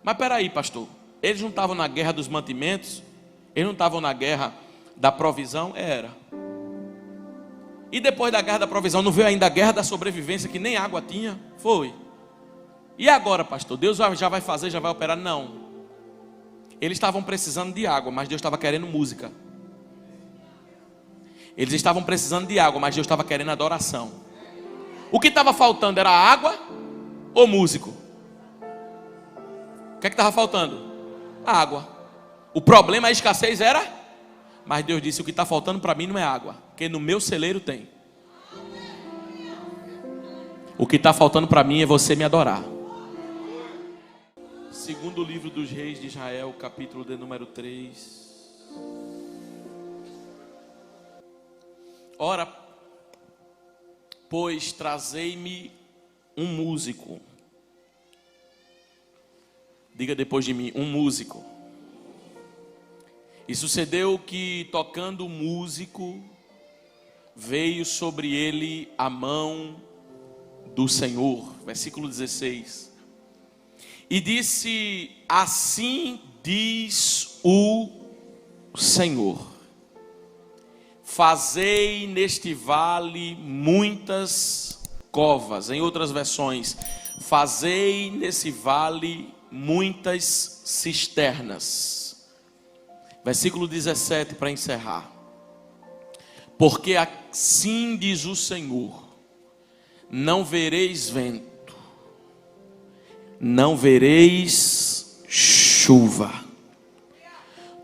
Mas peraí, pastor, eles não estavam na guerra dos mantimentos? Eles não estavam na guerra da provisão? Era. E depois da guerra da provisão, não veio ainda a guerra da sobrevivência, que nem água tinha? Foi. E agora, pastor, Deus já vai fazer, já vai operar? Não. Eles estavam precisando de água, mas Deus estava querendo música. Eles estavam precisando de água, mas Deus estava querendo adoração. O que estava faltando era água ou músico? O que estava faltando? A água. O problema, a escassez era? Mas Deus disse, o que está faltando para mim não é água, porque no meu celeiro tem. O que está faltando para mim é você me adorar. Segundo livro dos reis de Israel, capítulo de número 3. Ora, pois trazei-me um músico. Diga depois de mim, um músico. E sucedeu que, tocando o músico, veio sobre ele a mão do Senhor. Versículo 16. E disse, assim diz o Senhor: fazei neste vale muitas covas. Em outras versões, fazei nesse vale muitas cisternas. Versículo 17 para encerrar. Porque assim diz o Senhor: não vereis vento, não vereis chuva,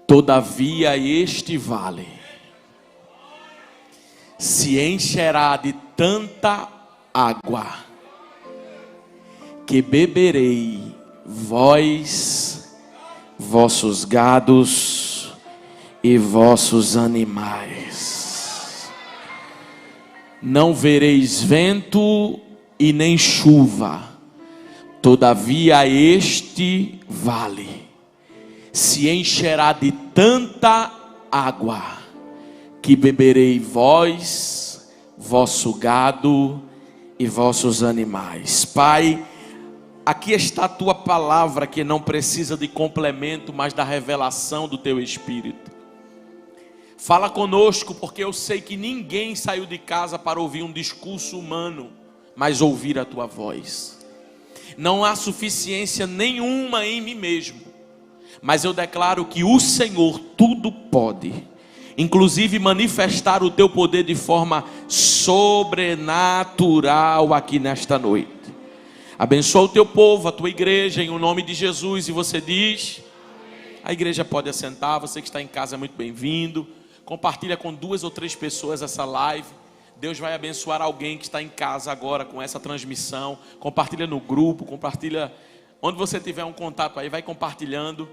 todavia este vale se encherá de tanta água, que beberei vós, vossos gados e vossos animais. Não vereis vento e nem chuva, todavia este vale se encherá de tanta água, que beberei vós, vosso gado e vossos animais. Pai, aqui está a tua palavra, que não precisa de complemento, mas da revelação do teu Espírito. Fala conosco, porque eu sei que ninguém saiu de casa para ouvir um discurso humano, mas ouvir a tua voz. Não há suficiência nenhuma em mim mesmo, mas eu declaro que o Senhor tudo pode, inclusive manifestar o teu poder de forma sobrenatural aqui nesta noite. Abençoa o teu povo, a tua igreja, em o nome de Jesus. E você diz? A igreja pode assentar. Você que está em casa é muito bem-vindo. Compartilha com 2 ou 3 pessoas essa live. Deus vai abençoar alguém que está em casa agora com essa transmissão. Compartilha no grupo, compartilha onde você tiver um contato aí, vai compartilhando.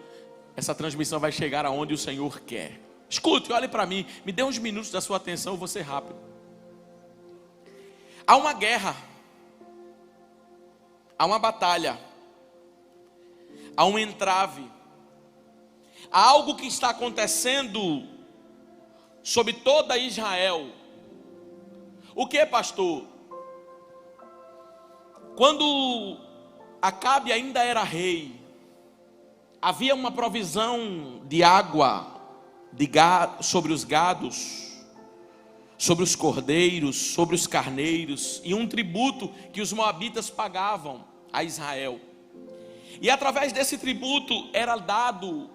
Essa transmissão vai chegar aonde o Senhor quer. Escute, olhe para mim, me dê uns minutos da sua atenção, eu vou ser rápido. Há uma guerra, há uma batalha, há um entrave, há algo que está acontecendo sobre toda Israel. O que, pastor? Quando Acabe ainda era rei, havia uma provisão de água sobre os gados, sobre os cordeiros, sobre os carneiros, e um tributo que os moabitas pagavam a Israel. E através desse tributo era dado,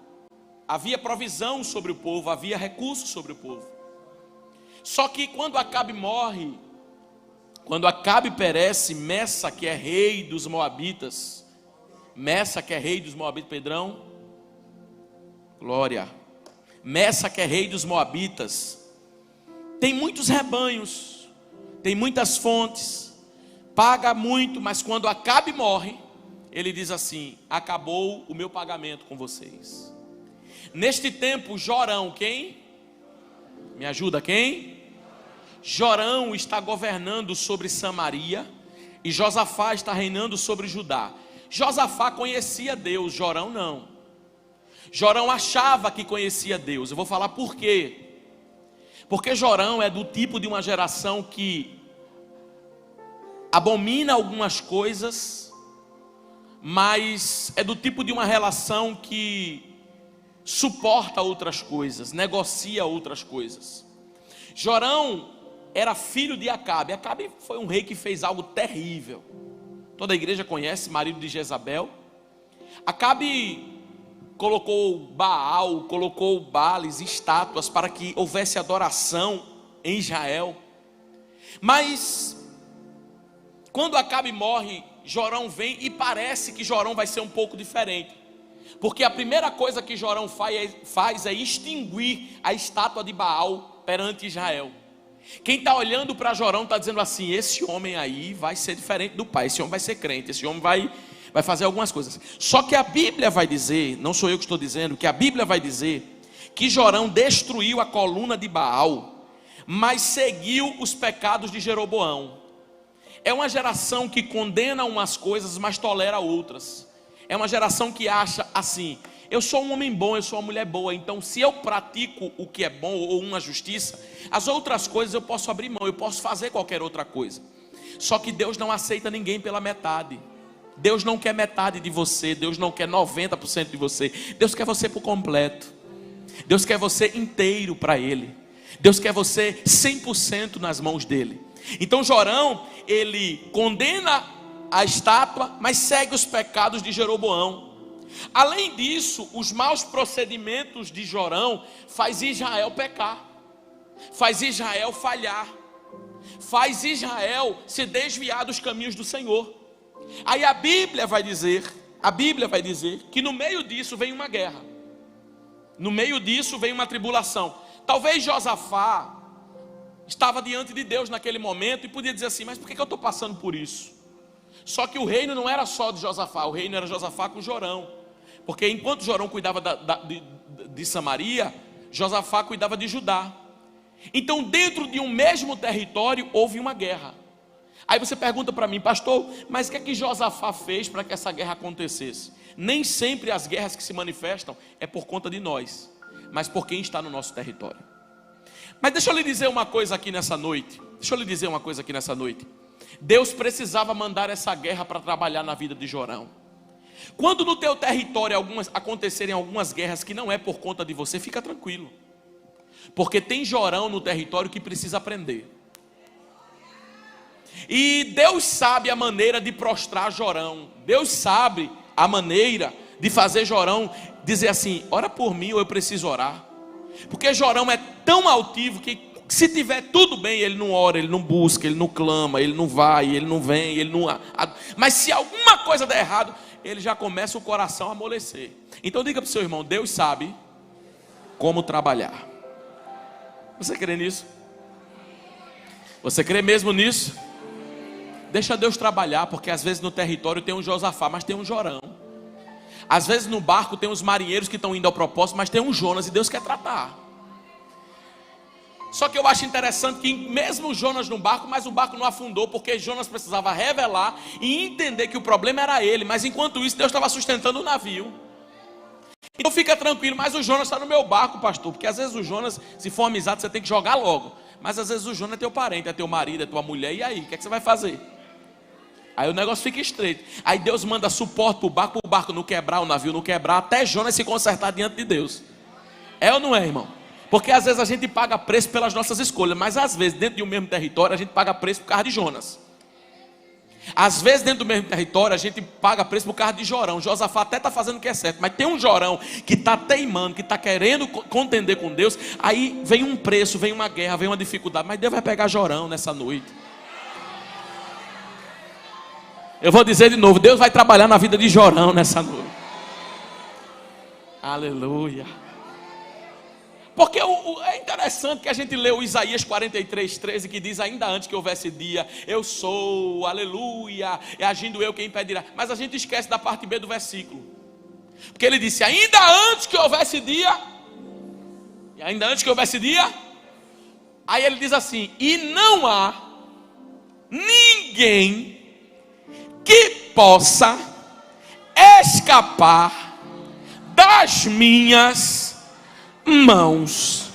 havia provisão sobre o povo, havia recursos sobre o povo. Só que quando Acabe morre, quando Acabe perece, Messa, que é rei dos moabitas, Pedrão, glória, Messa, que é rei dos moabitas, tem muitos rebanhos, tem muitas fontes, paga muito, mas quando Acabe morre, ele diz assim: acabou o meu pagamento com vocês. Neste tempo, Jorão, quem? Me ajuda, quem? Jorão está governando sobre Samaria, e Josafá está reinando sobre Judá. Josafá conhecia Deus, Jorão não. Jorão achava que conhecia Deus. Eu vou falar por quê. Porque Jorão é do tipo de uma geração que abomina algumas coisas, mas é do tipo de uma relação que suporta outras coisas, negocia outras coisas. Jorão era filho de Acabe. Acabe foi um rei que fez algo terrível. Toda a igreja conhece, marido de Jezabel. Acabe colocou Baal, colocou Baales, estátuas, para que houvesse adoração em Israel. Mas quando Acabe morre, Jorão vem, e parece que Jorão vai ser um pouco diferente, porque a primeira coisa que Jorão faz é extinguir a estátua de Baal perante Israel. Quem está olhando para Jorão está dizendo assim: esse homem aí vai ser diferente do pai, esse homem vai ser crente, esse homem vai fazer algumas coisas. Só que a Bíblia vai dizer, não sou eu que estou dizendo, que a Bíblia vai dizer que Jorão destruiu a coluna de Baal, mas seguiu os pecados de Jeroboão. É uma geração que condena umas coisas, mas tolera outras. É uma geração que acha assim: eu sou um homem bom, eu sou uma mulher boa, então se eu pratico o que é bom ou uma justiça, as outras coisas eu posso abrir mão, eu posso fazer qualquer outra coisa. Só que Deus não aceita ninguém pela metade. Deus não quer metade de você, Deus não quer 90% de você, Deus quer você por completo. Deus quer você inteiro para Ele. Deus quer você 100% nas mãos dEle. Então Jorão, ele condena a estátua, mas segue os pecados de Jeroboão. Além disso, os maus procedimentos de Jorão faz Israel pecar, faz Israel falhar, faz Israel se desviar dos caminhos do Senhor. Aí a Bíblia vai dizer que no meio disso vem uma guerra, no meio disso vem uma tribulação. Talvez Josafá estava diante de Deus naquele momento e podia dizer assim: mas por que eu estou passando por isso? Só que o reino não era só de Josafá, o reino era Josafá com Jorão. Porque enquanto Jorão cuidava de Samaria, Josafá cuidava de Judá. Então dentro de um mesmo território houve uma guerra. Aí você pergunta para mim: pastor, mas o que é que Josafá fez para que essa guerra acontecesse? Nem sempre as guerras que se manifestam é por conta de nós, mas por quem está no nosso território. Mas deixa eu lhe dizer uma coisa aqui nessa noite. Deus precisava mandar essa guerra para trabalhar na vida de Jorão. Quando no teu território acontecerem algumas guerras que não é por conta de você, fica tranquilo, porque tem Jorão no território que precisa aprender. E Deus sabe a maneira de prostrar Jorão. Deus sabe a maneira de fazer Jorão dizer assim: ora por mim, ou eu preciso orar. Porque Jorão é tão altivo que se tiver tudo bem, ele não ora, ele não busca, ele não clama, ele não vai, ele não vem, ele não... Mas se alguma coisa der errado, ele já começa o coração a amolecer. Então diga para o seu irmão: Deus sabe como trabalhar. Você crê nisso? Você crê mesmo nisso? Deixa Deus trabalhar, porque às vezes no território tem um Josafá, mas tem um Jorão. Às vezes no barco tem uns marinheiros que estão indo ao propósito, mas tem um Jonas, e Deus quer tratar. Só que eu acho interessante que mesmo Jonas no barco, mas o barco não afundou, porque Jonas precisava revelar e entender que o problema era ele. Mas enquanto isso, Deus estava sustentando o navio. Então fica tranquilo: mas o Jonas está no meu barco, pastor. Porque às vezes o Jonas, se for amizade, você tem que jogar logo. Mas às vezes o Jonas é teu parente, é teu marido, é tua mulher. E aí, o que é que você vai fazer? Aí o negócio fica estreito. Aí Deus manda suporte para o barco não quebrar, o navio não quebrar, até Jonas se consertar diante de Deus. É ou não é, irmão? Porque às vezes a gente paga preço pelas nossas escolhas, mas às vezes dentro de um mesmo território a gente paga preço por causa de Jonas. Às vezes dentro do mesmo território a gente paga preço por causa de Jorão. Josafá até está fazendo o que é certo, mas tem um Jorão que está teimando, que está querendo contender com Deus. Aí vem um preço, vem uma guerra, vem uma dificuldade, mas Deus vai pegar Jorão nessa noite. Eu vou dizer de novo: Deus vai trabalhar na vida de Jorão nessa noite. Aleluia. Porque é interessante que a gente lê o Isaías 43:13, que diz: ainda antes que houvesse dia, eu sou, aleluia, é agindo eu quem impedirá. Mas a gente esquece da parte B do versículo, porque ele disse: ainda antes que houvesse dia, e ainda antes que houvesse dia, aí ele diz assim: e não há ninguém que possa escapar das minhas mãos.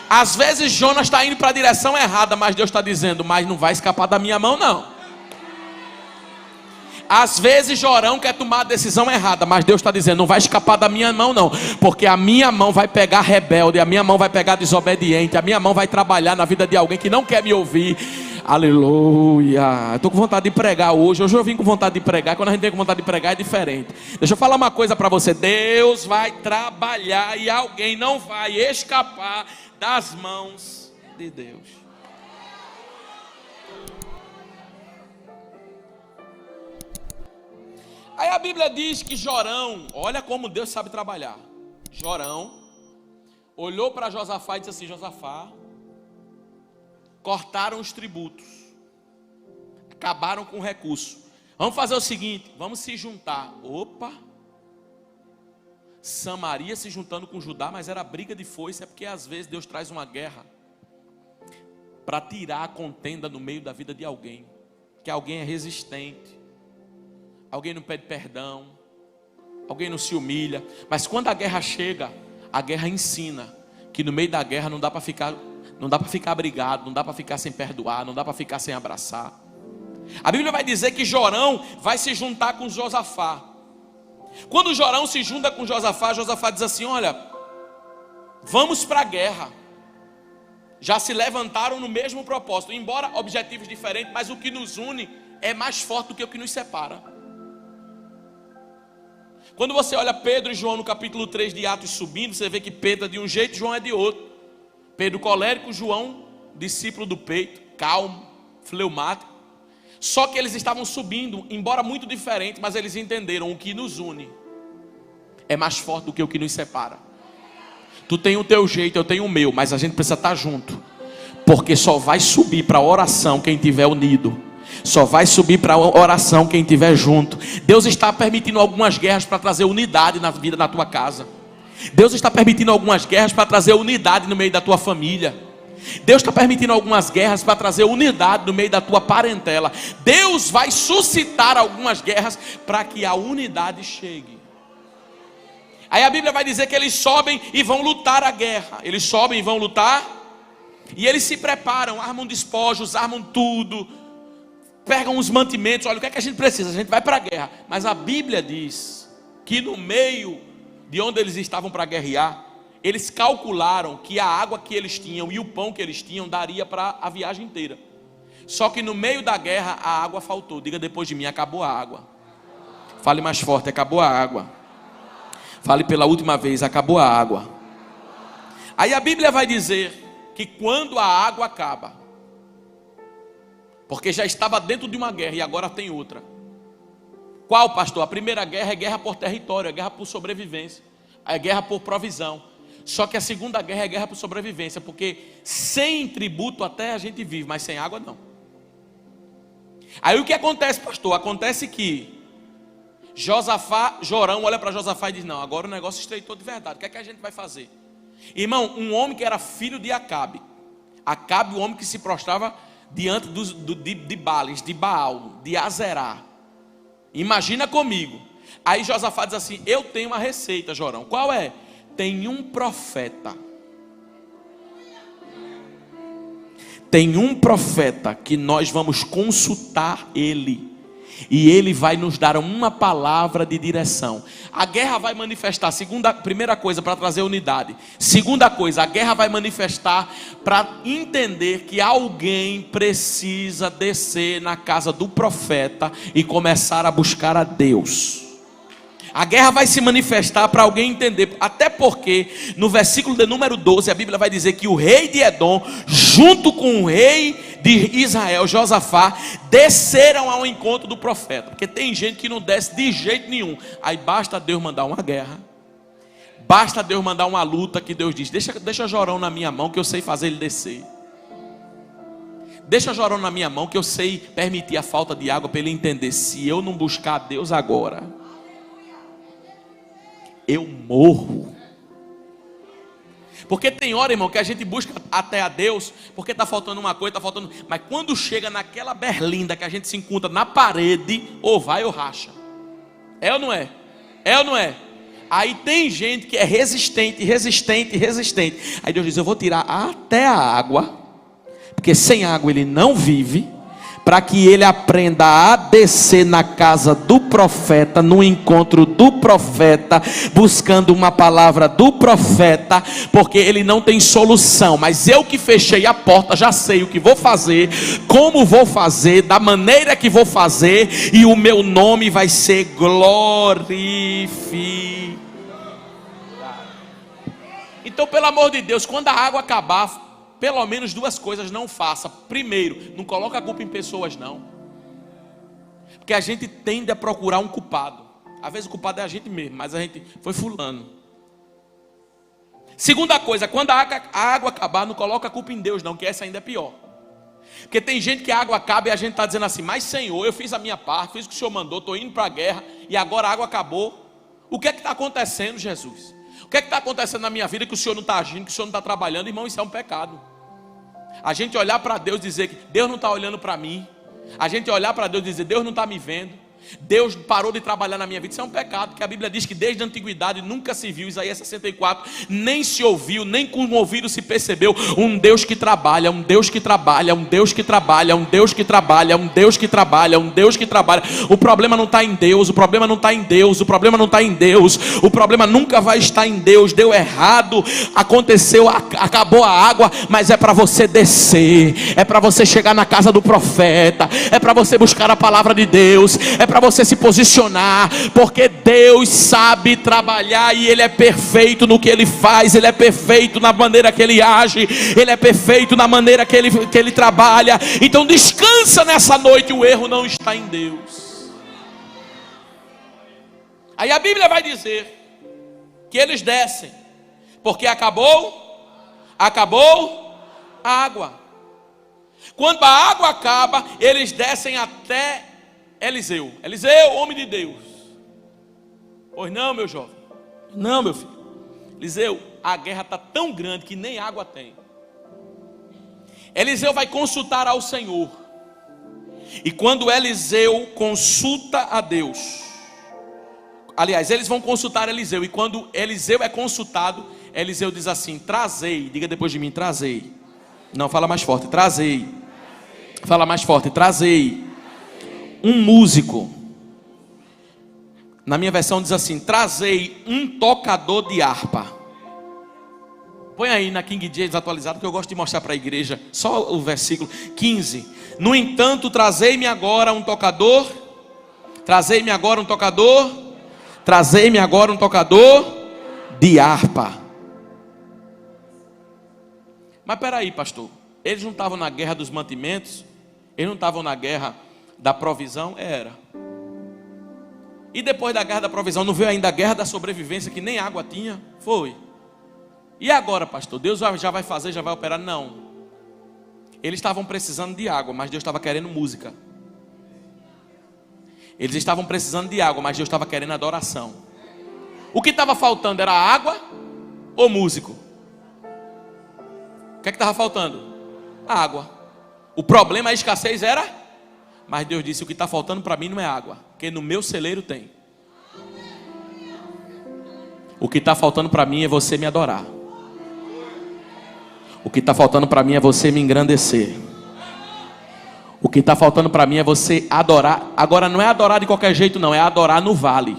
Às vezes Jonas está indo para a direção errada, mas Deus está dizendo: mas não vai escapar da minha mão não. Às vezes Jorão quer tomar a decisão errada, mas Deus está dizendo, não vai escapar da minha mão não, porque a minha mão vai pegar rebelde, a minha mão vai pegar desobediente, a minha mão vai trabalhar na vida de alguém que não quer me ouvir. Aleluia. Eu estou com vontade de pregar hoje eu vim com vontade de pregar, quando a gente tem com vontade de pregar é diferente. Deixa eu falar uma coisa para você, Deus vai trabalhar e alguém não vai escapar das mãos de Deus. Aí a Bíblia diz que Jorão, olha como Deus sabe trabalhar. Jorão olhou para Josafá e disse assim: Josafá, cortaram os tributos, acabaram com o recurso. Vamos fazer o seguinte, vamos se juntar. Opa! Samaria se juntando com Judá, mas era briga de foice, é porque às vezes Deus traz uma guerra para tirar a contenda no meio da vida de alguém, que alguém é resistente. Alguém não pede perdão, alguém não se humilha, mas quando a guerra chega, a guerra ensina que no meio da guerra não dá para ficar brigado, não dá para ficar sem perdoar, não dá para ficar sem abraçar. A Bíblia vai dizer que Jorão vai se juntar com Josafá. Quando Jorão se junta com Josafá, Josafá diz assim: olha, vamos para a guerra. Já se levantaram no mesmo propósito, embora objetivos diferentes, mas o que nos une é mais forte do que o que nos separa. Quando você olha Pedro e João no capítulo 3 de Atos subindo, você vê que Pedro é de um jeito, João é de outro. Pedro colérico, João discípulo do peito, calmo, fleumático. Só que eles estavam subindo, embora muito diferente, mas eles entenderam: o que nos une é mais forte do que o que nos separa. Tu tem o teu jeito, eu tenho o meu, mas a gente precisa estar junto, porque só vai subir para a oração quem tiver unido. Só vai subir para a oração quem estiver junto. Deus está permitindo algumas guerras para trazer unidade na vida da tua casa. Deus está permitindo algumas guerras para trazer unidade no meio da tua família. Deus está permitindo algumas guerras para trazer unidade no meio da tua parentela. Deus vai suscitar algumas guerras para que a unidade chegue. Aí a Bíblia vai dizer que eles sobem e vão lutar a guerra. Eles sobem e vão lutar, e eles se preparam, armam despojos, armam tudo, pegam os mantimentos. Olha, o que é que a gente precisa? A gente vai para a guerra. Mas a Bíblia diz que no meio de onde eles estavam para guerrear, eles calcularam que a água que eles tinham e o pão que eles tinham daria para a viagem inteira. Só que no meio da guerra a água faltou. Diga depois de mim: acabou a água. Fale mais forte: acabou a água. Fale pela última vez: acabou a água. Aí a Bíblia vai dizer que quando a água acaba, porque já estava dentro de uma guerra e agora tem outra. Qual, pastor? A primeira guerra é guerra por território, é guerra por sobrevivência, é guerra por provisão. Só que a segunda guerra é guerra por sobrevivência, porque sem tributo até a gente vive, mas sem água não. Aí o que acontece, pastor? Acontece que Jorão olha para Josafá e diz: não, agora o negócio estreitou de verdade, o que é que a gente vai fazer? Irmão, um homem que era filho de Acabe, o homem que se prostrava diante de Bales, de Baal, de Azerá. Imagina comigo. Aí Josafá diz assim: eu tenho uma receita, Jorão. Qual é? Tem um profeta. Tem um profeta que nós vamos consultar ele, e ele vai nos dar uma palavra de direção. A guerra vai manifestar, primeira coisa, para trazer unidade. Segunda coisa, a guerra vai manifestar para entender que alguém precisa descer na casa do profeta e começar a buscar a Deus. A guerra vai se manifestar para alguém entender, até porque no versículo de número 12 a Bíblia vai dizer que o rei de Edom, junto com o rei de Israel, Josafá, desceram ao encontro do profeta. Porque tem gente que não desce de jeito nenhum. Aí basta Deus mandar uma guerra, basta Deus mandar uma luta, que Deus diz: deixa Jorão na minha mão que eu sei fazer ele descer. Deixa Jorão na minha mão que eu sei permitir a falta de água para ele entender: se eu não buscar a Deus agora, eu morro. Porque tem hora, irmão, que a gente busca até a Deus porque está faltando uma coisa, está faltando. Mas quando chega naquela berlinda que a gente se encontra na parede, ou vai ou racha. É ou não é? É ou não é? Aí tem gente que é resistente. Aí Deus diz: eu vou tirar até a água, porque sem água ele não vive, para que ele aprenda a descer na casa do profeta, no encontro do profeta, buscando uma palavra do profeta, porque ele não tem solução, mas eu que fechei a porta, já sei o que vou fazer, como vou fazer, da maneira que vou fazer, e o meu nome vai ser glorificado. Então, pelo amor de Deus, quando a água acabar, pelo menos duas coisas não faça. Primeiro, não coloca a culpa em pessoas não, porque a gente tende a procurar um culpado. Às vezes o culpado é a gente mesmo, mas a gente foi fulano. Segunda coisa, quando a água acabar, não coloca a culpa em Deus não, que essa ainda é pior. Porque tem gente que a água acaba e a gente está dizendo assim: mas Senhor, eu fiz a minha parte, fiz o que o Senhor mandou, estou indo para a guerra e agora a água acabou. O que é que está acontecendo, Jesus? O que é que está acontecendo na minha vida que o Senhor não está agindo, que o Senhor não está trabalhando? Irmão, isso é um pecado. A gente olhar para Deus e dizer que Deus não está olhando para mim. A gente olhar para Deus e dizer: Deus não está me vendo. Deus parou de trabalhar na minha vida. Isso é um pecado, porque a Bíblia diz que desde a antiguidade nunca se viu, Isaías 64, nem se ouviu, nem com o ouvido se percebeu um Deus que trabalha, um Deus que trabalha, um Deus que trabalha, um Deus que trabalha, um Deus que trabalha, um Deus que trabalha. O problema não está em Deus, o problema não está em Deus, o problema não está em Deus, o problema nunca vai estar em Deus. Deu errado, aconteceu, acabou a água, mas é para você descer, é para você chegar na casa do profeta, é para você buscar a palavra de Deus, é para você se posicionar, porque Deus sabe trabalhar e Ele é perfeito no que Ele faz, Ele é perfeito na maneira que Ele age, Ele é perfeito na maneira que Ele trabalha. Então descansa nessa noite, o erro não está em Deus. Aí a Bíblia vai dizer que eles descem, porque acabou a água. Quando a água acaba, eles descem até Eliseu. Eliseu, homem de Deus. Pois não, meu jovem. Não, meu filho. Eliseu, a guerra está tão grande que nem água tem. Eliseu vai consultar ao Senhor. E quando Eliseu consulta a Deus, aliás, eles vão consultar Eliseu. E quando Eliseu é consultado, Eliseu diz assim: trazei, diga depois de mim, trazei. Não, fala mais forte, trazei. Fala mais forte, trazei um músico. Na minha versão diz assim: trazei um tocador de harpa. Põe aí na King James atualizado, que eu gosto de mostrar para a igreja só o versículo 15. No entanto, trazei-me agora um tocador. Trazei-me agora um tocador. Trazei-me agora um tocador de harpa. Mas peraí, pastor, eles não estavam na guerra dos mantimentos? Eles não estavam na guerra da provisão? Era. E depois da guerra da provisão, não veio ainda a guerra da sobrevivência, que nem água tinha? Foi. E agora, pastor, Deus já vai fazer, já vai operar? Não. Eles estavam precisando de água, mas Deus estava querendo música. Eles estavam precisando de água, mas Deus estava querendo adoração. O que estava faltando era água ou músico? O que estava faltando? A água. O problema, a escassez era? Mas Deus disse: o que está faltando para mim não é água, porque no meu celeiro tem. O que está faltando para mim é você me adorar. O que está faltando para mim é você me engrandecer. O que está faltando para mim é você adorar. Agora não é adorar de qualquer jeito não, é adorar no vale.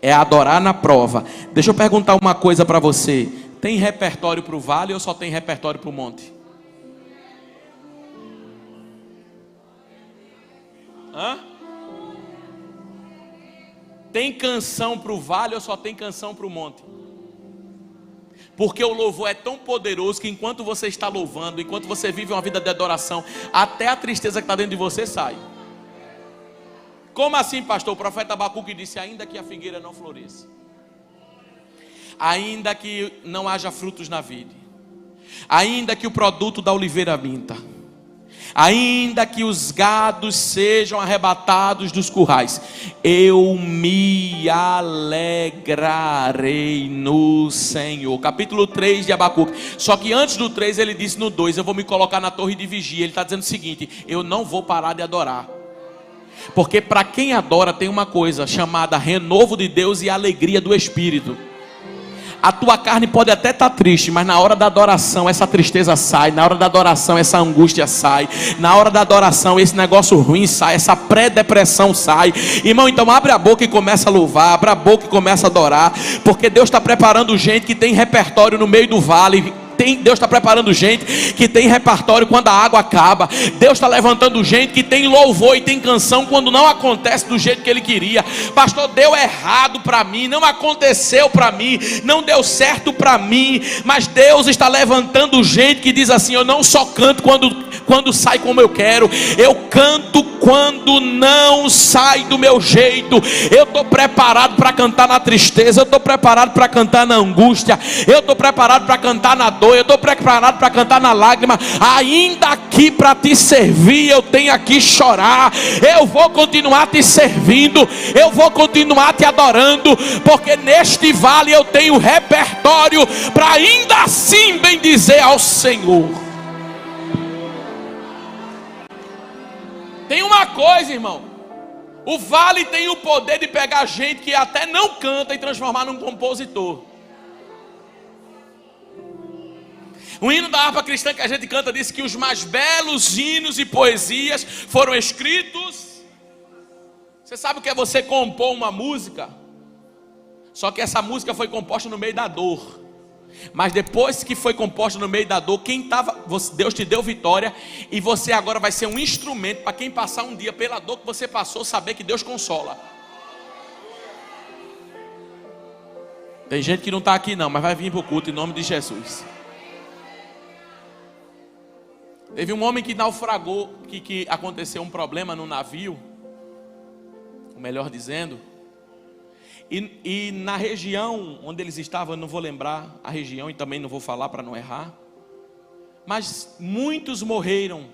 É adorar na prova. Deixa eu perguntar uma coisa para você: tem repertório para o vale ou só tem repertório para o monte? Hã? Tem canção para o vale ou só tem canção para o monte? Porque o louvor é tão poderoso que enquanto você está louvando, enquanto você vive uma vida de adoração, até a tristeza que está dentro de você sai. Como assim, pastor? O profeta Abacuque disse: ainda que a figueira não floresça, ainda que não haja frutos na vide, ainda que o produto da oliveira minta, ainda que os gados sejam arrebatados dos currais, eu me alegrarei no Senhor. Capítulo 3 de Abacuque. Só que antes do 3 ele disse no 2: eu vou me colocar na torre de vigia. Ele está dizendo o seguinte: eu não vou parar de adorar. Porque para quem adora tem uma coisa chamada renovo de Deus e alegria do Espírito. A tua carne pode até estar triste, mas na hora da adoração essa tristeza sai, na hora da adoração essa angústia sai, na hora da adoração esse negócio ruim sai, essa pré-depressão sai. Irmão, então abre a boca e começa a louvar, abre a boca e começa a adorar, porque Deus está preparando gente que tem repertório no meio do vale. Deus está preparando gente que tem repertório quando a água acaba. Deus está levantando gente que tem louvor e tem canção quando não acontece do jeito que Ele queria. Pastor, deu errado para mim, não aconteceu para mim, não deu certo para mim. Mas Deus está levantando gente que diz assim: eu não só canto quando sai como eu quero, eu canto quando não sai do meu jeito. Eu estou preparado para cantar na tristeza, eu estou preparado para cantar na angústia, eu estou preparado para cantar na dor, eu estou preparado para cantar na lágrima. Ainda aqui para te servir, eu tenho aqui chorar. Eu vou continuar te servindo, eu vou continuar te adorando, porque neste vale eu tenho repertório para ainda assim bendizer ao Senhor. Tem uma coisa, irmão, o vale tem o poder de pegar gente que até não canta e transformar num compositor. O hino da harpa cristã que a gente canta diz que os mais belos hinos e poesias foram escritos. Você sabe o que é você compor uma música? Só que essa música foi composta no meio da dor. Mas depois que foi composta no meio da dor, Deus te deu vitória, e você agora vai ser um instrumento para quem passar um dia pela dor que você passou, saber que Deus consola. Tem gente que não está aqui não, mas vai vir para o culto em nome de Jesus. Teve um homem que naufragou, que aconteceu um problema no navio, melhor dizendo, e na região onde eles estavam, eu não vou lembrar a região e também não vou falar para não errar, mas muitos morreram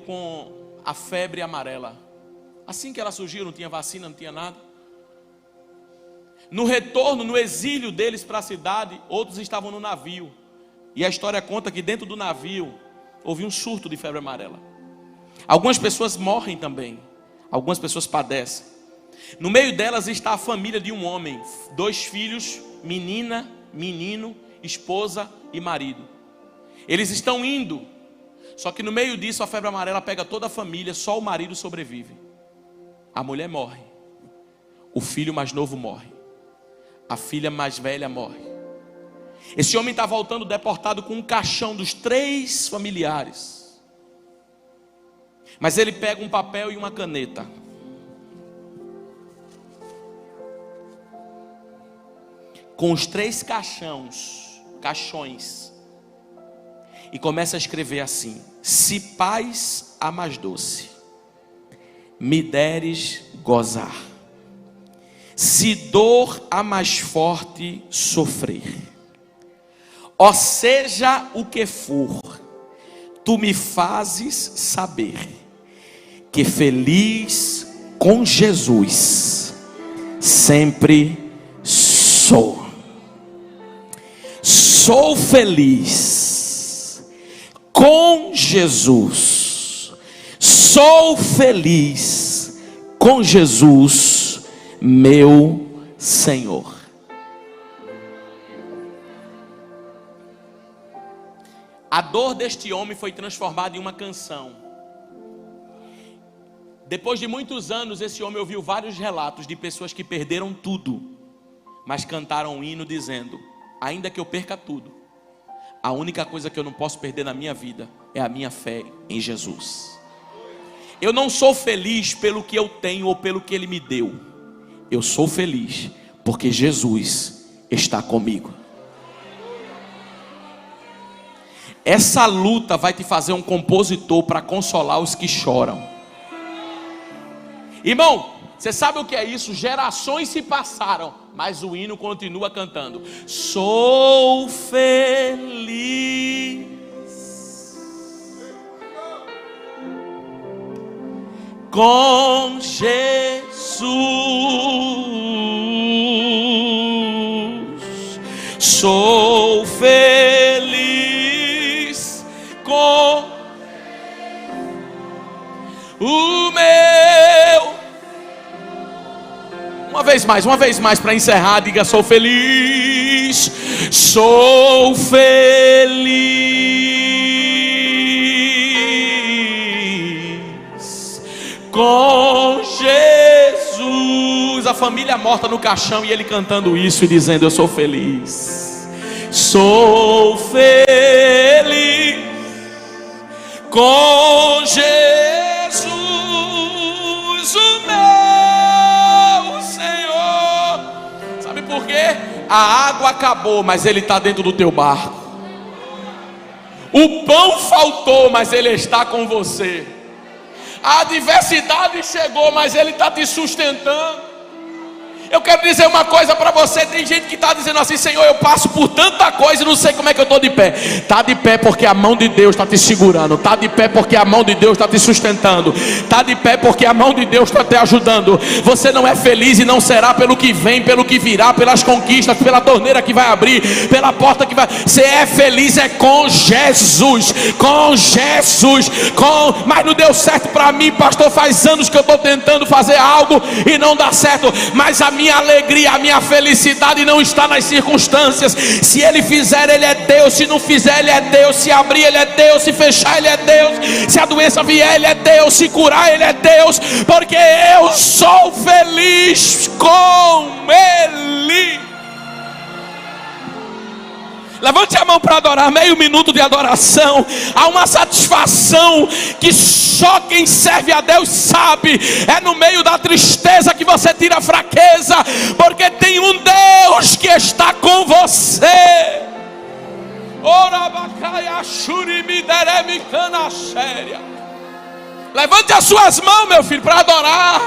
com a febre amarela. Assim que ela surgiu, não tinha vacina, não tinha nada. No retorno, no exílio deles para a cidade, outros estavam no navio, e a história conta que dentro do navio houve um surto de febre amarela. Algumas pessoas morrem também, algumas pessoas padecem. No meio delas está a família de um homem, 2 filhos, menina, menino, esposa e marido. Eles estão indo, só que no meio disso a febre amarela pega toda a família, só o marido sobrevive. A mulher morre, o filho mais novo morre, a filha mais velha morre. Esse homem está voltando deportado com um caixão dos 3 familiares. Mas ele pega um papel e uma caneta. Com os 3 caixões, e começa a escrever assim: se paz a mais doce me deres gozar, se dor a mais forte sofrer, ó seja o que for, tu me fazes saber que feliz com Jesus sempre sou. Sou feliz com Jesus. Sou feliz com Jesus, meu Senhor. A dor deste homem foi transformada em uma canção. Depois de muitos anos, esse homem ouviu vários relatos de pessoas que perderam tudo, mas cantaram um hino dizendo: ainda que eu perca tudo, a única coisa que eu não posso perder na minha vida é a minha fé em Jesus. Eu não sou feliz pelo que eu tenho ou pelo que Ele me deu. Eu sou feliz porque Jesus está comigo. Essa luta vai te fazer um compositor para consolar os que choram. Irmão, você sabe o que é isso? Gerações se passaram, mas o hino continua cantando. Sou feliz com Jesus. Sou feliz com o meu. Uma vez mais para encerrar, diga: sou feliz, sou feliz com Jesus. A família morta no caixão e ele cantando isso e dizendo: eu sou feliz, sou feliz com Jesus, o meu Senhor. Sabe por quê? A água acabou, mas ele está dentro do teu barco. O pão faltou, mas ele está com você. A adversidade chegou, mas ele está te sustentando. Eu quero dizer uma coisa para você. Tem gente que está dizendo assim: Senhor, eu passo por tanta coisa e não sei como é que eu estou de pé. Está de pé porque a mão de Deus está te segurando. Está de pé porque a mão de Deus está te sustentando. Está de pé porque a mão de Deus está te ajudando. Você não é feliz e não será pelo que vem, pelo que virá, pelas conquistas, pela torneira que vai abrir, pela porta que vai. Você é feliz é com Jesus. Com Jesus. Mas não deu certo para mim, pastor. Faz anos que eu estou tentando fazer algo e não dá certo. Mas a minha alegria, a minha felicidade não está nas circunstâncias. Se ele fizer, ele é Deus. Se não fizer, ele é Deus. Se abrir, ele é Deus. Se fechar, ele é Deus. Se a doença vier, ele é Deus. Se curar, ele é Deus. Porque eu sou feliz com ele. Levante a mão para adorar. Meio minuto de adoração. Há uma satisfação que só quem serve a Deus sabe. É no meio da tristeza que você tira a fraqueza, porque tem um Deus que está com você. Levante as suas mãos, meu filho, para adorar.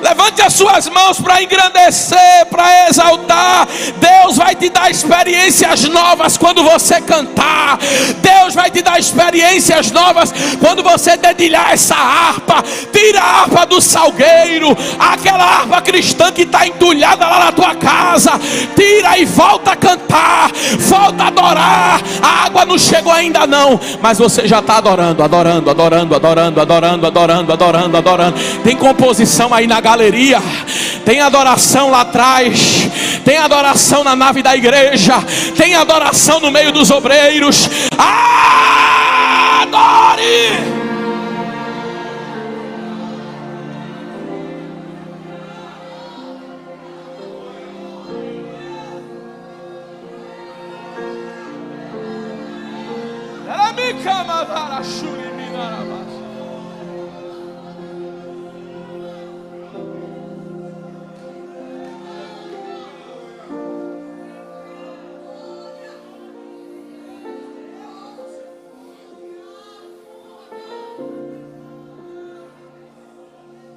Levante as suas mãos para engrandecer, para exaltar. Deus vai te dar experiências novas quando você cantar. Deus vai te dar experiências novas quando você dedilhar essa harpa. Tira a harpa do salgueiro, aquela harpa cristã que está entulhada lá na tua casa. Tira e volta a cantar, volta a adorar. A água não chegou ainda não, mas você já está adorando, adorando, adorando, adorando, adorando, adorando, adorando, adorando. Tem composição aí na galeria, tem adoração lá atrás, tem adoração na nave da igreja, tem adoração no meio dos obreiros. Adore!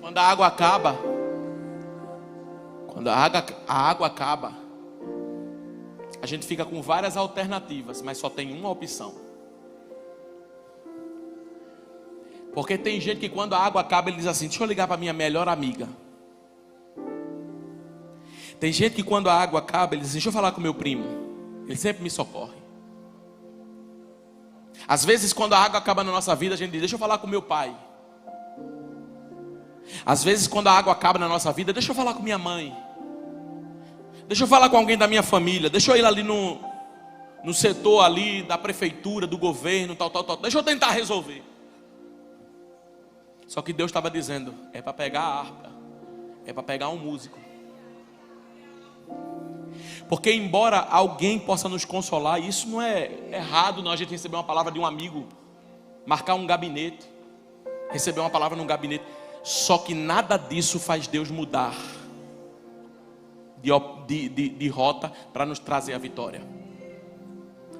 Quando a água acaba, a gente fica com várias alternativas, mas só tem uma opção. Porque tem gente que quando a água acaba, ele diz assim: deixa eu ligar para minha melhor amiga. Tem gente que quando a água acaba, ele diz: deixa eu falar com meu primo, ele sempre me socorre. Às vezes quando a água acaba na nossa vida, a gente diz: deixa eu falar com meu pai. Às vezes quando a água acaba na nossa vida, deixa eu falar com minha mãe. Deixa eu falar com alguém da minha família. Deixa eu ir ali no setor ali da prefeitura, do governo, tal. Deixa eu tentar resolver. Só que Deus estava dizendo: é para pegar a harpa, é para pegar um músico. Porque embora alguém possa nos consolar, isso não é errado não, a gente receber uma palavra de um amigo, marcar um gabinete, receber uma palavra num gabinete. Só que nada disso faz Deus mudar de rota para nos trazer a vitória,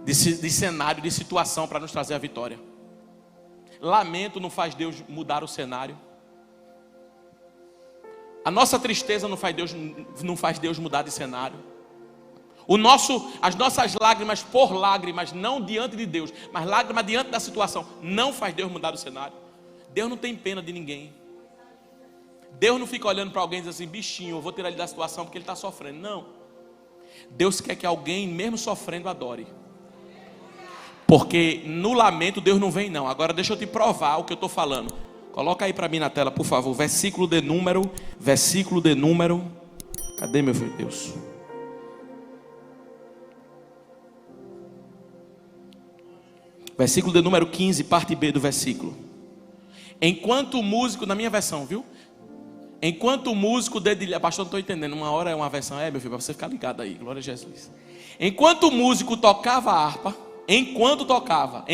de cenário, de situação para nos trazer a vitória. Lamento não faz Deus mudar o cenário. A nossa tristeza não faz Deus mudar de cenário. As nossas lágrimas por lágrimas, não diante de Deus, mas lágrimas diante da situação, não faz Deus mudar o cenário. Deus não tem pena de ninguém. Deus não fica olhando para alguém e diz assim: bichinho, eu vou tirar ele da situação porque ele está sofrendo. Não. Deus quer que alguém, mesmo sofrendo, adore. Porque no lamento Deus não vem não. Agora deixa eu te provar o que eu estou falando. Coloca aí para mim na tela, por favor. Versículo de número Cadê meu filho Deus? Versículo de número 15, parte B do versículo. Enquanto o músico, na minha versão, viu? Enquanto o músico dedilhava, pastor, não estou entendendo, uma hora é uma versão, meu filho, para você ficar ligado aí, glória a Jesus. Enquanto o músico tocava a harpa, enquanto tocava,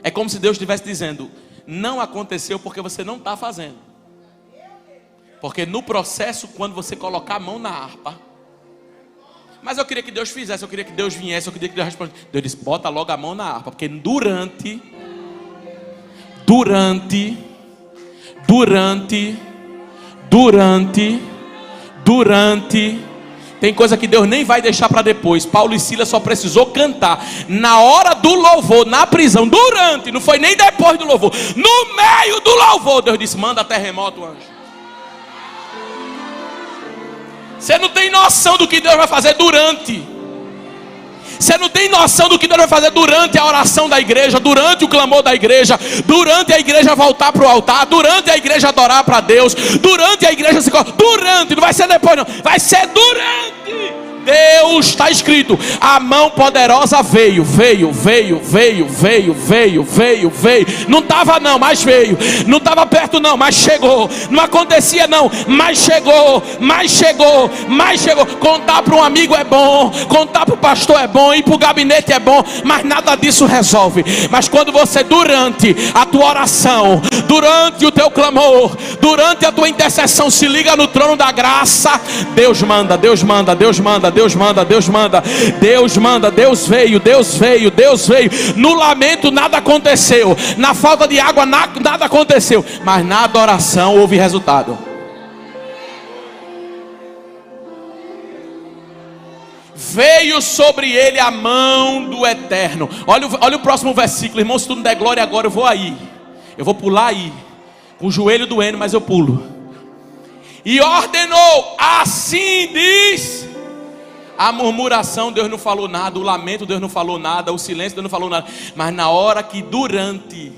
é como se Deus estivesse dizendo, não aconteceu porque você não está fazendo. Porque no processo, quando você colocar a mão na harpa, mas eu queria que Deus fizesse, eu queria que Deus viesse, eu queria que Deus respondesse. Deus disse, bota logo a mão na harpa, porque durante, tem coisa que Deus nem vai deixar para depois. Paulo e Silas só precisou cantar na hora do louvor, na prisão, durante, não foi nem depois do louvor, no meio do louvor, Deus disse, manda terremoto, anjo. Você não tem noção do que Deus vai fazer durante. Você não tem noção do que Deus vai fazer durante a oração da igreja, durante o clamor da igreja, durante a igreja voltar para o altar, durante a igreja adorar para Deus, durante a igreja se... Durante, não vai ser depois não, vai ser durante. Deus, está escrito, a mão poderosa veio. Não estava não, mas veio. Não estava perto não, mas chegou. Não acontecia não, mas chegou. Contar para um amigo é bom, contar para o pastor é bom, ir para o gabinete é bom, mas nada disso resolve. Mas quando você, durante a tua oração, durante o teu clamor, durante a tua intercessão, se liga no trono da graça, Deus manda. Deus veio. No lamento nada aconteceu, na falta de água nada aconteceu, mas na adoração houve resultado. Veio sobre ele a mão do Eterno. Olha o próximo versículo, irmão. Se tu não der glória agora, eu vou pular aí, com o joelho doendo, mas eu pulo. E ordenou, assim diz. A murmuração, Deus não falou nada. O lamento, Deus não falou nada. O silêncio, Deus não falou nada. Mas na hora que durante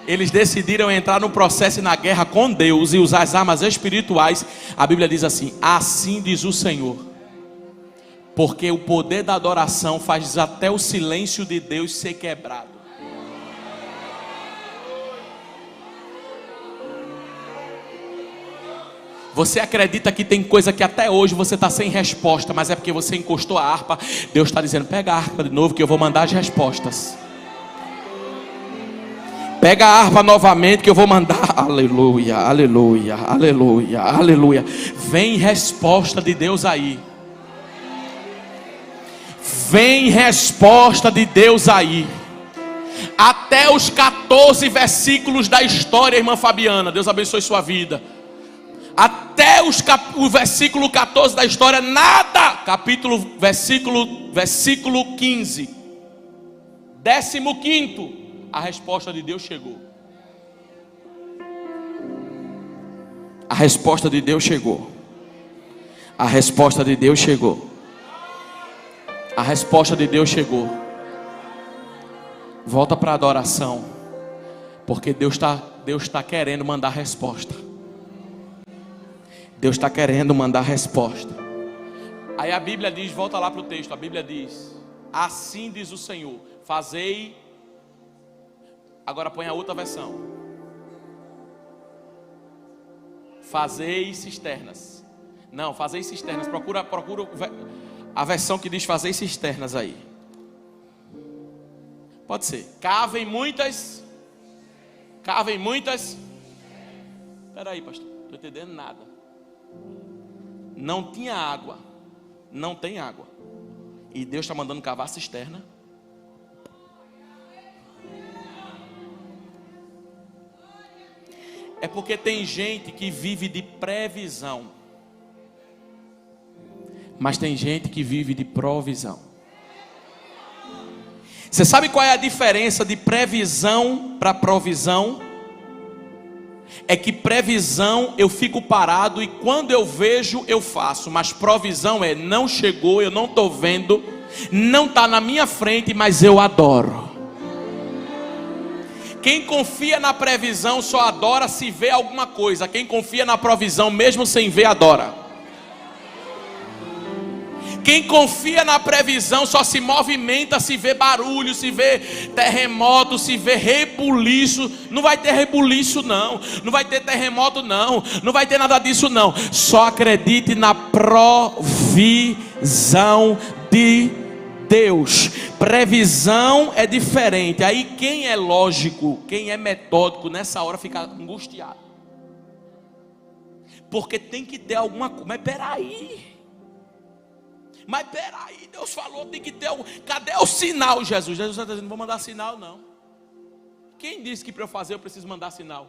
eles decidiram entrar no processo e na guerra com Deus e usar as armas espirituais, a Bíblia diz assim, assim diz o Senhor. Porque o poder da adoração faz até o silêncio de Deus ser quebrado. Você acredita que tem coisa que até hoje você está sem resposta, mas é porque você encostou a harpa. Deus está dizendo, pega a harpa de novo que eu vou mandar as respostas. Pega a harpa novamente que eu vou mandar. Aleluia. Vem resposta de Deus aí. Até os 14 versículos da história, irmã Fabiana, Deus abençoe sua vida. Até o versículo 14 da história, nada. Versículo 15, 15º, a resposta de Deus chegou. A resposta de Deus chegou. Volta para a adoração, porque Deus está querendo mandar resposta. Aí a Bíblia diz, volta lá para o texto, a Bíblia diz, assim diz o Senhor, fazei, agora põe a outra versão, fazei cisternas, procura a versão que diz fazei cisternas aí, pode ser, cavem muitas, espera aí pastor, não estou entendendo nada. Não tinha água, não tem água, e Deus está mandando cavar cisterna. É porque tem gente que vive de previsão, mas tem gente que vive de provisão. Você sabe qual é a diferença de previsão para provisão? É que previsão eu fico parado e quando eu vejo eu faço, mas provisão é não chegou, eu não estou vendo, não está na minha frente, mas eu adoro. Quem confia na previsão só adora se vê alguma coisa. Quem confia na provisão, mesmo sem ver, adora. Quem confia na previsão só se movimenta se vê barulho, se vê terremoto, se vê rebuliço. Não vai ter rebuliço não, não vai ter terremoto não, não vai ter nada disso não. Só acredite na provisão de Deus. Previsão é diferente. Aí quem é lógico, quem é metódico, nessa hora fica angustiado. Porque tem que ter alguma coisa. Mas peraí, Deus falou, tem que ter algum. Cadê o sinal, Jesus? Jesus está dizendo, não vou mandar sinal não. Quem disse que para eu fazer eu preciso mandar sinal?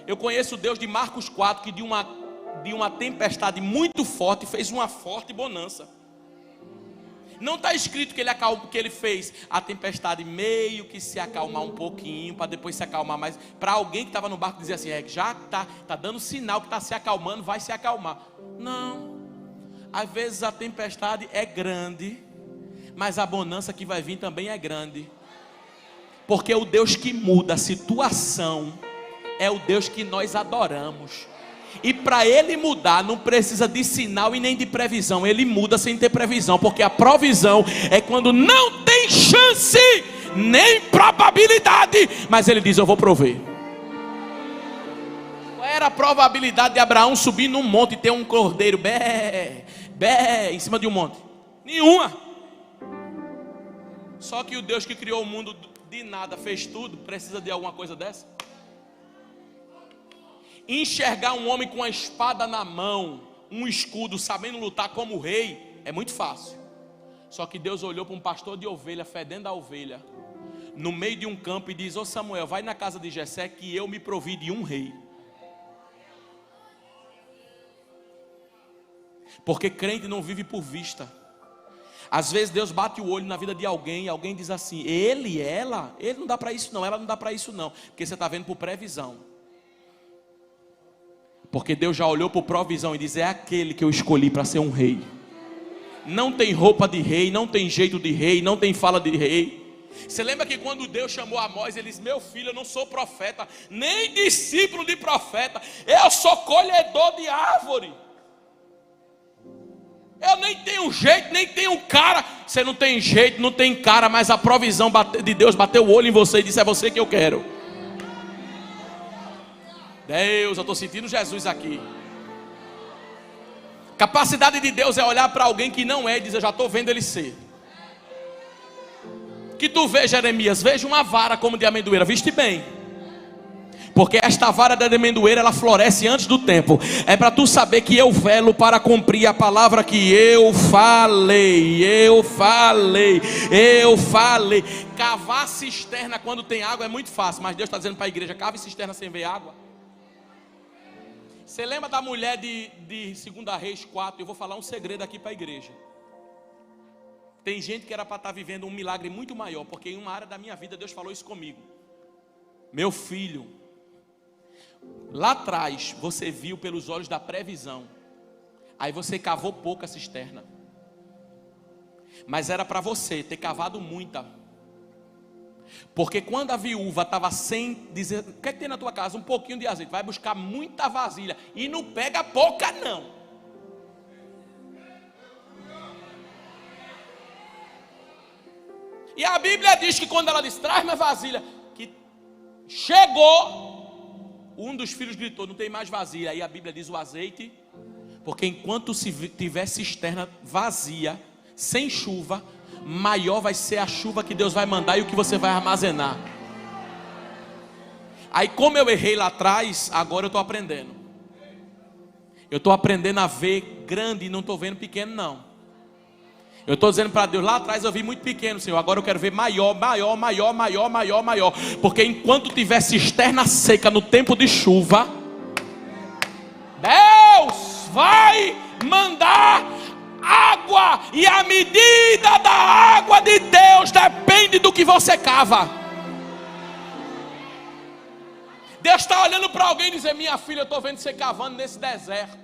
Eu conheço o Deus de Marcos 4, que de uma tempestade muito forte fez uma forte bonança. Não está escrito que ele fez a tempestade meio que se acalmar um pouquinho, para depois se acalmar mais. Para alguém que estava no barco dizer assim, já está dando sinal que está se acalmando, vai se acalmar. Não. Às vezes a tempestade é grande, mas a bonança que vai vir também é grande. Porque o Deus que muda a situação é o Deus que nós adoramos. E para Ele mudar não precisa de sinal e nem de previsão. Ele muda sem ter previsão, porque a provisão é quando não tem chance, nem probabilidade, mas Ele diz, eu vou prover. Qual era a probabilidade de Abraão subir num monte e ter um cordeiro em cima de um monte? Nenhuma. Só que o Deus que criou o mundo de nada, fez tudo, precisa de alguma coisa dessa? Enxergar um homem com a espada na mão, um escudo, sabendo lutar como rei, é muito fácil. Só que Deus olhou para um pastor de ovelha, fedendo a ovelha, no meio de um campo, e diz, ô Samuel, vai na casa de Jessé que eu me provi de um rei. Porque crente não vive por vista. Às vezes Deus bate o olho na vida de alguém, e alguém diz assim, ele não dá para isso não, ela não dá para isso não. Porque você está vendo por previsão. Porque Deus já olhou por provisão e diz, é aquele que eu escolhi para ser um rei. Não tem roupa de rei, não tem jeito de rei, não tem fala de rei. Você lembra que quando Deus chamou Amós, ele disse, meu filho, eu não sou profeta, nem discípulo de profeta, eu sou colhedor de árvore. Eu nem tenho jeito, nem tenho cara. Você não tem jeito, não tem cara, mas a provisão de Deus bateu o olho em você e disse, é você que eu quero. Deus, eu estou sentindo Jesus aqui. Capacidade de Deus é olhar para alguém que não é e dizer, eu já estou vendo ele ser. Que tu vê, Jeremias, veja uma vara como de amendoeira, viste bem. Porque esta vara de amendoeira, ela floresce antes do tempo. É para tu saber que eu velo para cumprir a palavra que eu falei. Cavar cisterna quando tem água é muito fácil, mas Deus está dizendo para a igreja, cave cisterna sem ver água. Você lembra da mulher de 2 Reis 4? Eu vou falar um segredo aqui para a igreja. Tem gente que era para estar vivendo um milagre muito maior, porque em uma área da minha vida Deus falou isso comigo. Meu filho, lá atrás você viu pelos olhos da previsão, aí você cavou pouca cisterna, mas era para você ter cavado muita. Porque quando a viúva estava sem dizer, o que é que tem na tua casa? Um pouquinho de azeite, vai buscar muita vasilha e não pega pouca não. E a Bíblia diz que quando ela diz, traz minha vasilha, que chegou, um dos filhos gritou, não tem mais vasilha. Aí a Bíblia diz o azeite, porque enquanto tiver cisterna vazia, sem chuva, maior vai ser a chuva que Deus vai mandar e o que você vai armazenar. Aí como eu errei lá atrás, agora eu estou aprendendo. Eu estou aprendendo a ver grande e não estou vendo pequeno não. Eu estou dizendo para Deus, lá atrás eu vi muito pequeno, Senhor, agora eu quero ver maior. Porque enquanto tiver cisterna seca no tempo de chuva, Deus vai mandar água, e a medida da água de Deus depende do que você cava. Deus está olhando para alguém e dizer, minha filha, eu estou vendo você cavando nesse deserto.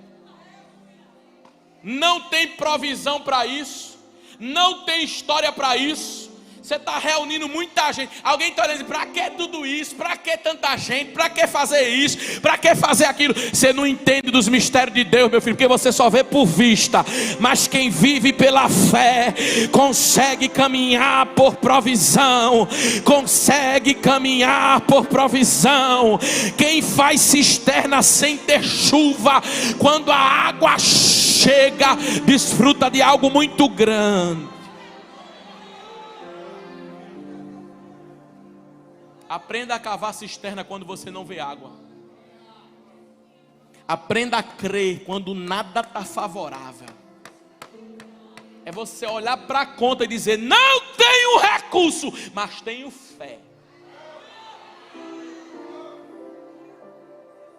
Não tem provisão para isso, não tem história para isso. Você está reunindo muita gente. Alguém está dizendo, para que tudo isso? Para que tanta gente? Para que fazer isso? Para que fazer aquilo? Você não entende dos mistérios de Deus, meu filho, porque você só vê por vista. Mas quem vive pela fé consegue caminhar por provisão. Consegue caminhar por provisão. Quem faz cisterna sem ter chuva, quando a água chega, desfruta de algo muito grande. Aprenda a cavar cisterna quando você não vê água. Aprenda a crer quando nada está favorável. É você olhar para a conta e dizer, não tenho recurso, mas tenho fé.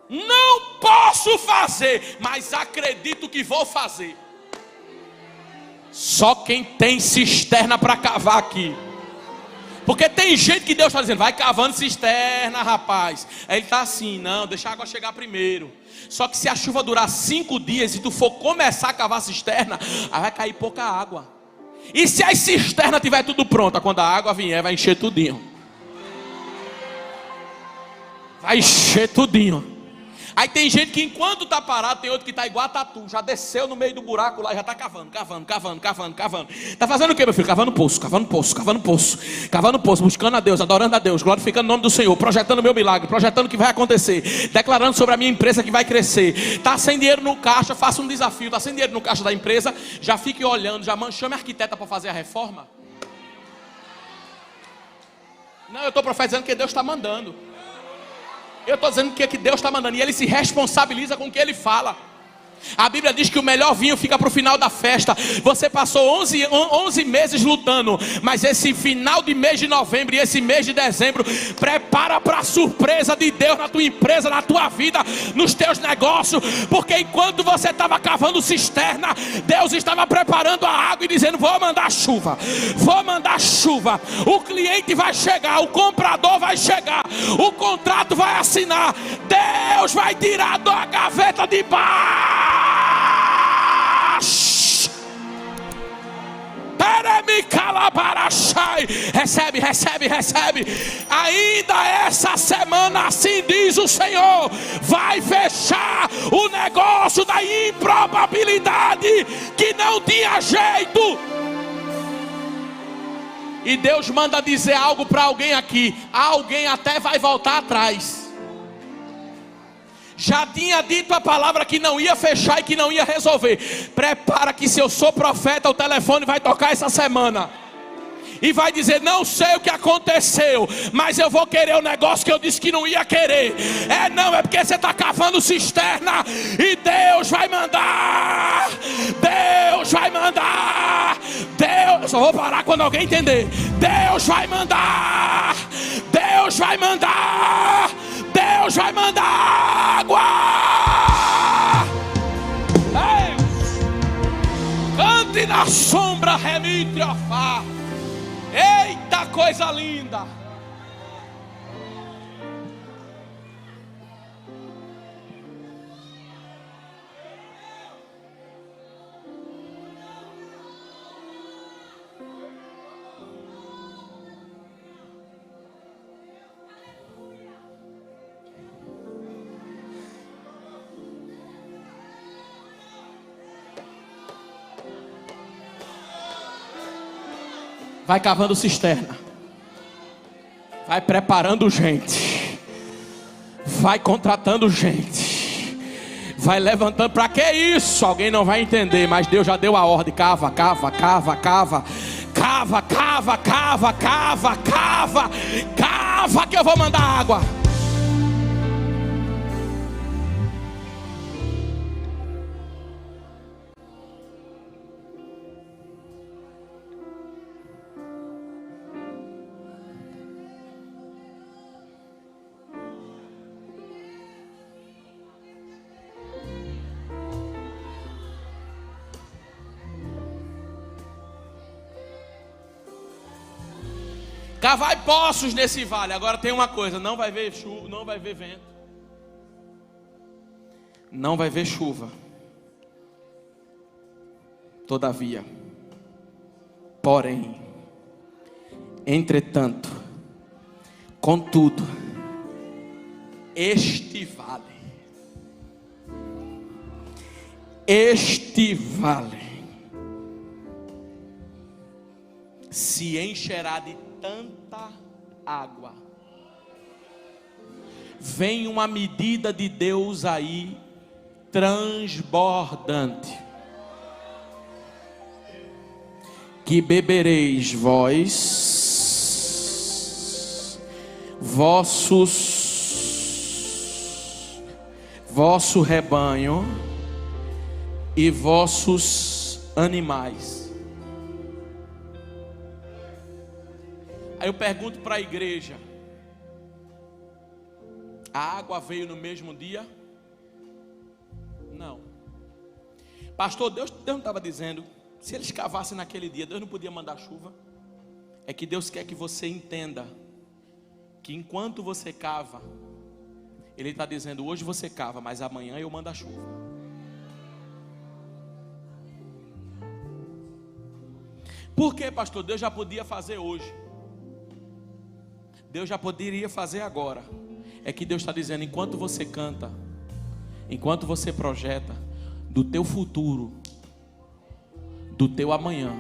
Não posso fazer, mas acredito que vou fazer. Só quem tem cisterna para cavar aqui. Porque tem gente que Deus está dizendo, vai cavando cisterna, rapaz. Aí ele está assim, não, deixa a água chegar primeiro. Só que se a chuva durar 5 dias e tu for começar a cavar cisterna, aí vai cair pouca água. E se a cisterna tiver tudo pronta, quando a água vier, vai encher tudinho. Vai encher tudinho. Aí tem gente que enquanto está parado, tem outro que está igual a tatu, já desceu no meio do buraco lá, já está cavando. Está fazendo o que, meu filho? Cavando poço, buscando a Deus, adorando a Deus, glorificando o nome do Senhor, projetando o meu milagre, projetando o que vai acontecer, declarando sobre a minha empresa que vai crescer. Está sem dinheiro no caixa, faça um desafio. Está sem dinheiro no caixa da empresa, já fique olhando, chame a arquiteta para fazer a reforma. Não, eu estou profetizando que Deus está mandando. Eu estou dizendo que Deus está mandando. E Ele se responsabiliza com o que Ele fala. A Bíblia diz que o melhor vinho fica para o final da festa. Você passou 11 meses lutando, mas esse final de mês de novembro e esse mês de dezembro, prepara para a surpresa de Deus na tua empresa, na tua vida, nos teus negócios. Porque enquanto você estava cavando cisterna, Deus estava preparando a água e dizendo, vou mandar chuva. O cliente vai chegar, o comprador vai chegar, o contrato vai assinar. Deus vai tirar da gaveta de baixo. Recebe. Ainda essa semana, assim diz o Senhor, vai fechar o negócio da improbabilidade que não tinha jeito. E Deus manda dizer algo para alguém aqui. Alguém até vai voltar atrás. Já tinha dito a palavra que não ia fechar e que não ia resolver. Prepara que se eu sou profeta, o telefone vai tocar essa semana. E vai dizer, não sei o que aconteceu, mas eu vou querer o negócio que eu disse que não ia querer. É porque você está cavando cisterna. E Deus vai mandar. Eu só vou parar quando alguém entender. Deus vai mandar água. Ei, cante na sombra, remite a fá. Eita, coisa linda. Vai cavando cisterna. Vai preparando gente. Vai contratando gente. Vai levantando. Para que isso? Alguém não vai entender, mas Deus já deu a ordem. Cava. Cava que eu vou mandar água. Cavai poços nesse vale. Agora tem uma coisa, não vai ver chuva, não vai ver vento, não vai ver chuva. Todavia, porém, Entretanto, contudo, este vale se encherá de tanta água. Vem uma medida de Deus aí, transbordante, que bebereis vosso rebanho e vossos animais. Aí eu pergunto para a igreja: a água veio no mesmo dia? Não. Pastor, Deus não estava dizendo, se eles cavassem naquele dia, Deus não podia mandar chuva? É que Deus quer que você entenda que enquanto você cava, Ele está dizendo: hoje você cava, mas amanhã eu mando a chuva. Por que, pastor? Deus já podia fazer hoje, Deus já poderia fazer agora. É que Deus está dizendo: enquanto você canta, enquanto você projeta do teu futuro, do teu amanhã,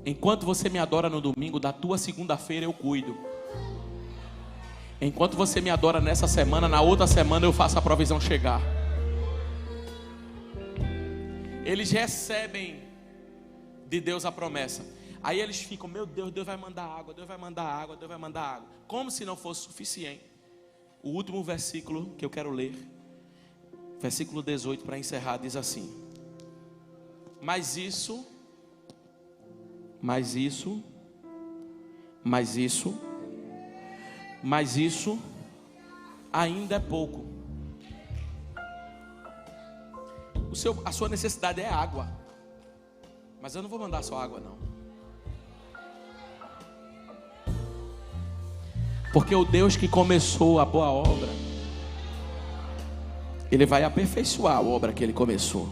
enquanto você me adora no domingo, da tua segunda-feira eu cuido. Enquanto você me adora nessa semana, na outra semana eu faço a provisão chegar. Eles recebem de Deus a promessa. Aí eles ficam: meu Deus, Deus vai mandar água, Deus vai mandar água, Deus vai mandar água. Como se não fosse suficiente. O último versículo que eu quero ler, versículo 18, para encerrar, diz assim: Mas isso ainda é pouco. A sua necessidade é água, mas eu não vou mandar só água não, porque o Deus que começou a boa obra, Ele vai aperfeiçoar a obra que Ele começou.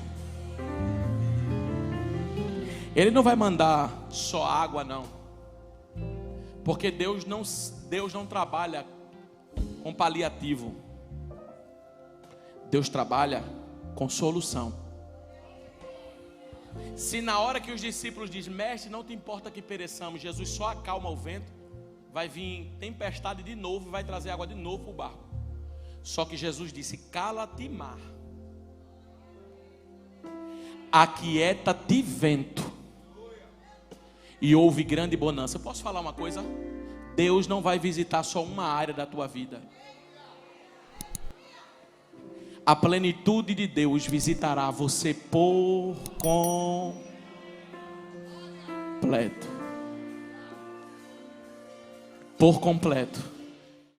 Ele não vai mandar só água não, porque Deus não trabalha com paliativo. Deus trabalha com solução. Se na hora que os discípulos dizem: mestre, não te importa que pereçamos, Jesus só acalma o vento, vai vir tempestade de novo, vai trazer água de novo para o barco. Só que Jesus disse: cala-te mar, aquieta-te vento, e houve grande bonança. Eu posso falar uma coisa? Deus não vai visitar só uma área da tua vida. A plenitude de Deus visitará você por completo. Por completo.